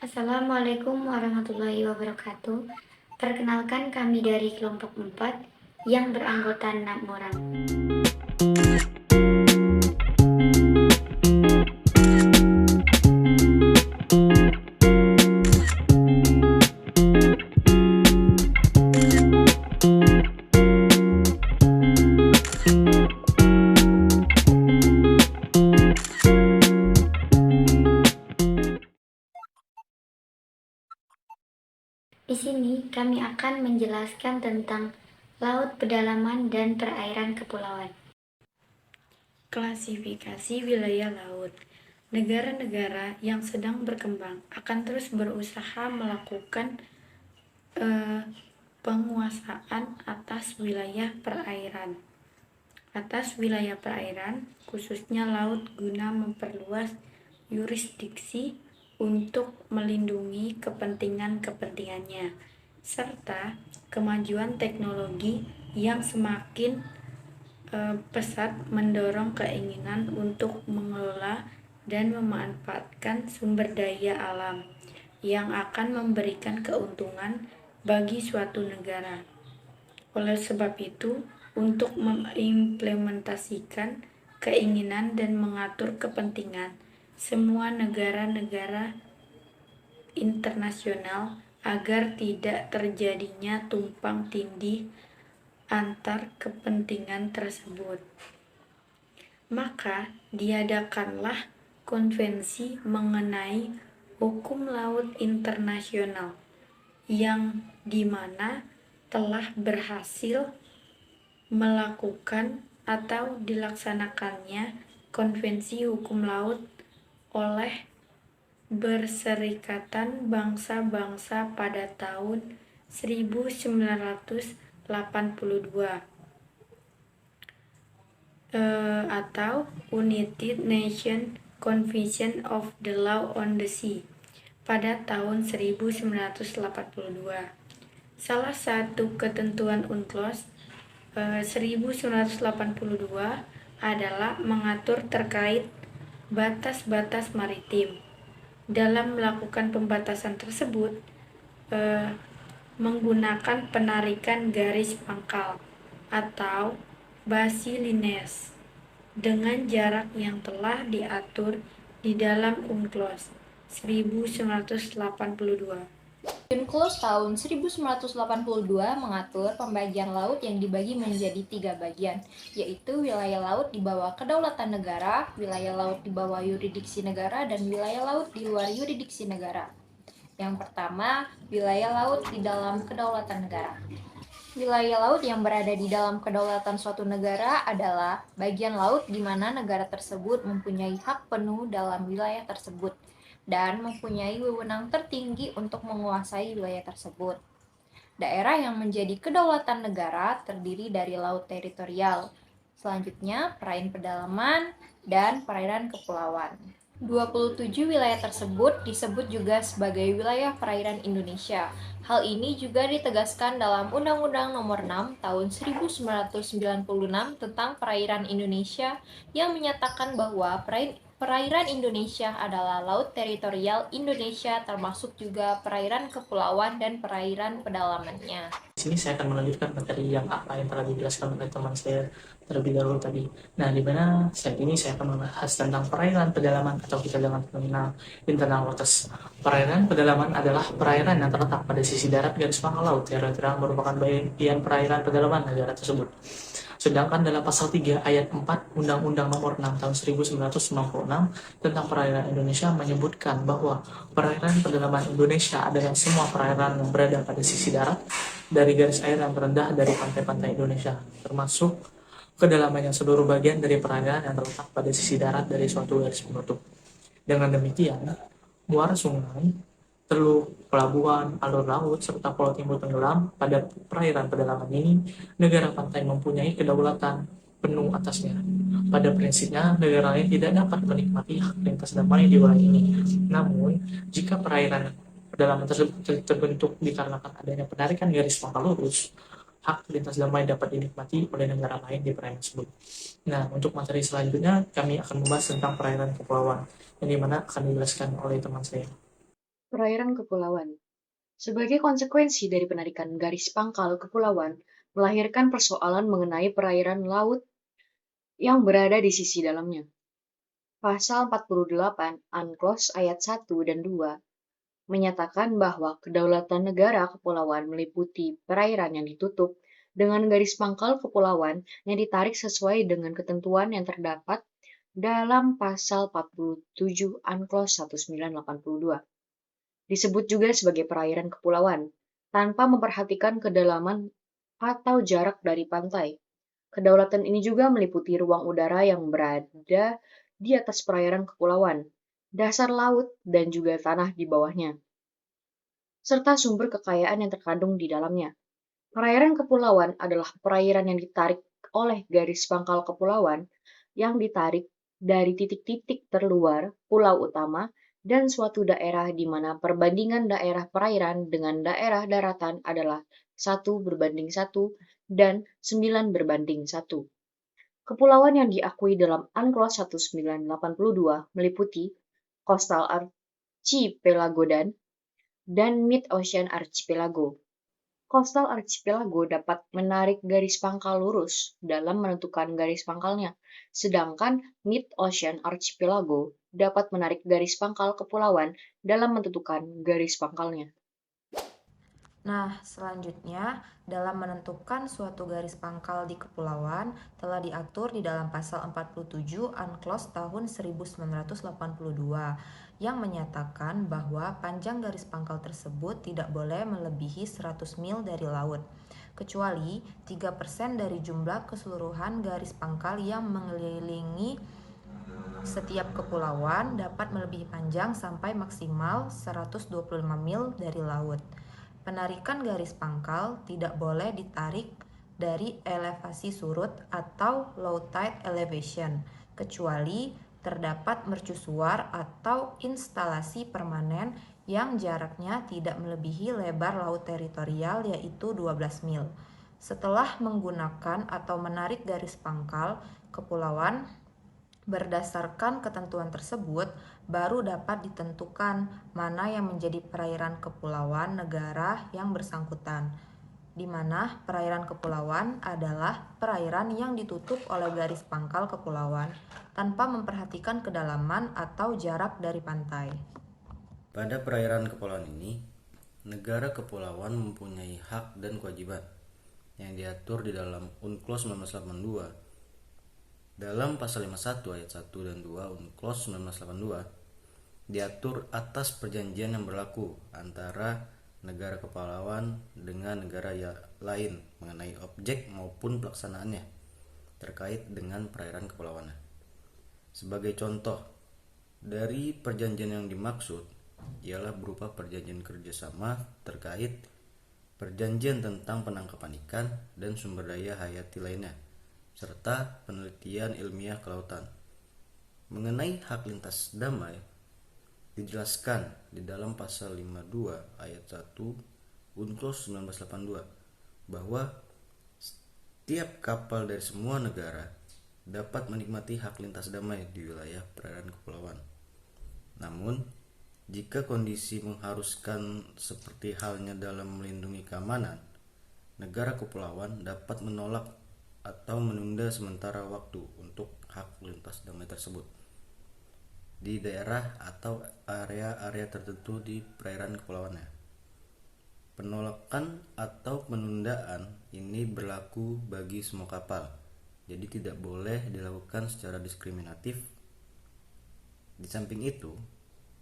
Assalamualaikum warahmatullahi wabarakatuh. Perkenalkan, kami dari kelompok 4 yang beranggotan 6 orang. Di sini kami akan menjelaskan tentang laut, pedalaman, dan perairan kepulauan. Klasifikasi wilayah laut. Negara-negara yang sedang berkembang akan terus berusaha melakukan penguasaan atas wilayah perairan, khususnya laut, guna memperluas yurisdiksi untuk melindungi kepentingan-kepentingannya, serta kemajuan teknologi yang semakin pesat mendorong keinginan untuk mengelola dan memanfaatkan sumber daya alam yang akan memberikan keuntungan bagi suatu negara. Oleh sebab itu, untuk mengimplementasikan keinginan dan mengatur kepentingan semua negara-negara internasional agar tidak terjadinya tumpang tindih antar kepentingan tersebut, maka diadakanlah konvensi mengenai hukum laut internasional yang dimana telah berhasil melakukan atau dilaksanakannya konvensi hukum laut oleh Perserikatan Bangsa-Bangsa pada tahun 1982 atau United Nations Convention of the Law on the Sea pada tahun 1982. Salah satu ketentuan UNCLOS 1982 adalah mengatur terkait batas-batas maritim. Dalam melakukan pembatasan tersebut, menggunakan penarikan garis pangkal atau basilines dengan jarak yang telah diatur di dalam UNCLOS 1982. UNCLOS tahun 1982 mengatur pembagian laut yang dibagi menjadi 3 bagian, yaitu wilayah laut di bawah kedaulatan negara, wilayah laut di bawah yurisdiksi negara, dan wilayah laut di luar yurisdiksi negara. Yang pertama, wilayah laut di dalam kedaulatan negara. Wilayah laut yang berada di dalam kedaulatan suatu negara adalah bagian laut di mana negara tersebut mempunyai hak penuh dalam wilayah tersebut dan mempunyai wewenang tertinggi untuk menguasai wilayah tersebut. Daerah yang menjadi kedaulatan negara terdiri dari laut teritorial, selanjutnya perairan pedalaman, dan perairan kepulauan. 27 wilayah tersebut disebut juga sebagai wilayah perairan Indonesia. Hal ini juga ditegaskan dalam Undang-Undang Nomor 6 Tahun 1996 tentang Perairan Indonesia yang menyatakan bahwa perairan Indonesia adalah laut teritorial Indonesia, termasuk juga perairan kepulauan dan perairan pedalamannya. Di sini saya akan melanjutkan materi yang telah dijelaskan oleh teman saya terlebih dahulu tadi. Nah, di mana saat ini saya akan membahas tentang perairan pedalaman atau kita dengan mengenal internal waters. Perairan pedalaman adalah perairan yang terletak pada sisi darat garis pangkal laut teritorial merupakan bagian perairan pedalaman negara tersebut. Sedangkan dalam pasal 3 ayat 4 Undang-Undang Nomor 6 Tahun 1996 tentang Perairan Indonesia menyebutkan bahwa perairan pedalaman Indonesia adalah semua perairan yang berada pada sisi darat dari garis air yang terendah dari pantai-pantai Indonesia, termasuk kedalamannya seluruh bagian dari perairan yang terletak pada sisi darat dari suatu garis penutup. Dengan demikian, muara sungai, teluk, pelabuhan, alur laut, serta pulau timbul tenggelam pada perairan pedalaman ini, negara pantai mempunyai kedaulatan penuh atasnya. Pada prinsipnya, negara lain tidak dapat menikmati hak lintas damai di wilayah ini. Namun, jika perairan pedalaman tersebut terbentuk dikarenakan adanya penarikan garis pangkal lurus, hak lintas damai dapat dinikmati oleh negara lain di perairan tersebut. Nah, untuk materi selanjutnya, kami akan membahas tentang perairan kepulauan, yang dimana akan dijelaskan oleh teman saya. Perairan kepulauan. Sebagai konsekuensi dari penarikan garis pangkal kepulauan, melahirkan persoalan mengenai perairan laut yang berada di sisi dalamnya. Pasal 48 UNCLOS ayat 1 dan 2 menyatakan bahwa kedaulatan negara kepulauan meliputi perairan yang ditutup dengan garis pangkal kepulauan yang ditarik sesuai dengan ketentuan yang terdapat dalam pasal 47 UNCLOS 1982. Disebut juga sebagai perairan kepulauan, tanpa memperhatikan kedalaman atau jarak dari pantai. Kedaulatan ini juga meliputi ruang udara yang berada di atas perairan kepulauan, dasar laut, dan juga tanah di bawahnya, serta sumber kekayaan yang terkandung di dalamnya. Perairan kepulauan adalah perairan yang ditarik oleh garis pangkal kepulauan yang ditarik dari titik-titik terluar pulau utama dan suatu daerah di mana perbandingan daerah perairan dengan daerah daratan adalah 1:1 dan 9:1. Kepulauan yang diakui dalam UNCLOS 1982 meliputi Coastal Archipelago dan Mid-Ocean Archipelago. Coastal Archipelago dapat menarik garis pangkal lurus dalam menentukan garis pangkalnya, sedangkan Mid-Ocean Archipelago dapat menarik garis pangkal kepulauan dalam menentukan garis pangkalnya. Nah, selanjutnya, dalam menentukan suatu garis pangkal di kepulauan telah diatur di dalam pasal 47 UNCLOS tahun 1982 yang menyatakan bahwa panjang garis pangkal tersebut tidak boleh melebihi 100 mil dari laut, kecuali 3% dari jumlah keseluruhan garis pangkal yang mengelilingi setiap kepulauan dapat melebihi panjang sampai maksimal 125 mil dari laut. Penarikan garis pangkal tidak boleh ditarik dari elevasi surut atau low tide elevation, kecuali terdapat mercusuar atau instalasi permanen yang jaraknya tidak melebihi lebar laut teritorial yaitu 12 mil. Setelah menggunakan atau menarik garis pangkal kepulauan, berdasarkan ketentuan tersebut, baru dapat ditentukan mana yang menjadi perairan kepulauan negara yang bersangkutan, di mana perairan kepulauan adalah perairan yang ditutup oleh garis pangkal kepulauan tanpa memperhatikan kedalaman atau jarak dari pantai. Pada perairan kepulauan ini, negara kepulauan mempunyai hak dan kewajiban yang diatur di dalam UNCLOS 1982. Dalam pasal 51 ayat 1 dan 2 UNCLOS 1982 diatur atas perjanjian yang berlaku antara negara kepulauan dengan negara lain mengenai objek maupun pelaksanaannya terkait dengan perairan kepulauan. Sebagai contoh dari perjanjian yang dimaksud ialah berupa perjanjian kerjasama terkait perjanjian tentang penangkapan ikan dan sumber daya hayati lainnya, serta penelitian ilmiah kelautan. Mengenai hak lintas damai, dijelaskan di dalam pasal 52 ayat 1 UNCLOS 1982 bahwa setiap kapal dari semua negara dapat menikmati hak lintas damai di wilayah perairan kepulauan. Namun, jika kondisi mengharuskan seperti halnya dalam melindungi keamanan, negara kepulauan dapat menolak atau menunda sementara waktu untuk hak lintas damai tersebut di daerah atau area-area tertentu di perairan kepulauannya. Penolakan atau penundaan ini berlaku bagi semua kapal, jadi tidak boleh dilakukan secara diskriminatif. Di samping itu,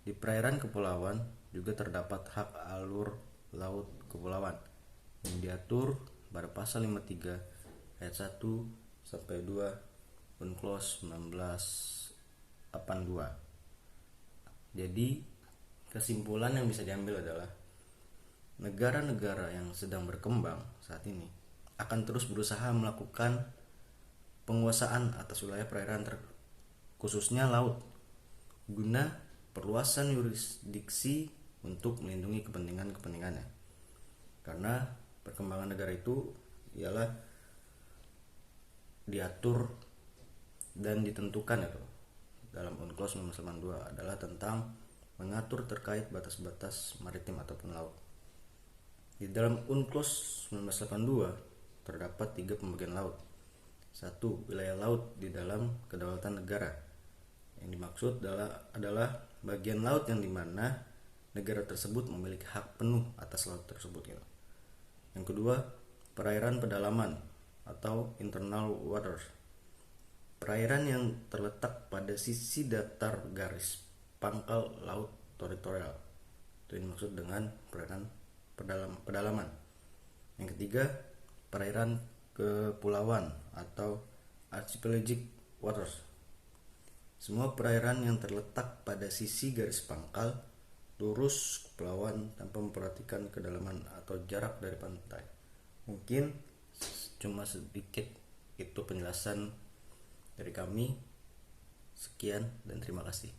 di perairan kepulauan juga terdapat hak alur laut kepulauan yang diatur pada pasal 53 ayat 1 sampai 2 UNCLOS 1982. Jadi, kesimpulan yang bisa diambil adalah negara-negara yang sedang berkembang saat ini akan terus berusaha melakukan penguasaan atas wilayah perairan khususnya laut guna perluasan yurisdiksi untuk melindungi kepentingan-kepentingannya. Karena perkembangan negara itu ialah diatur dan ditentukan itu dalam UNCLOS 1982 adalah tentang mengatur terkait batas-batas maritim ataupun laut. Di dalam UNCLOS 1982 terdapat 3 pembagian laut. 1. Wilayah laut di dalam kedaulatan negara. Yang dimaksud adalah bagian laut yang dimana negara tersebut memiliki hak penuh atas laut tersebut. Yang kedua, perairan pedalaman atau internal waters. Perairan yang terletak pada sisi datar garis pangkal laut teritorial. Itu yang dimaksud dengan perairan pedalaman. Yang ketiga, perairan kepulauan atau archipelagic waters. Semua perairan yang terletak pada sisi garis pangkal lurus kepulauan tanpa memperhatikan kedalaman atau jarak dari pantai. Mungkin cuma sedikit itu penjelasan dari kami. Sekian dan terima kasih.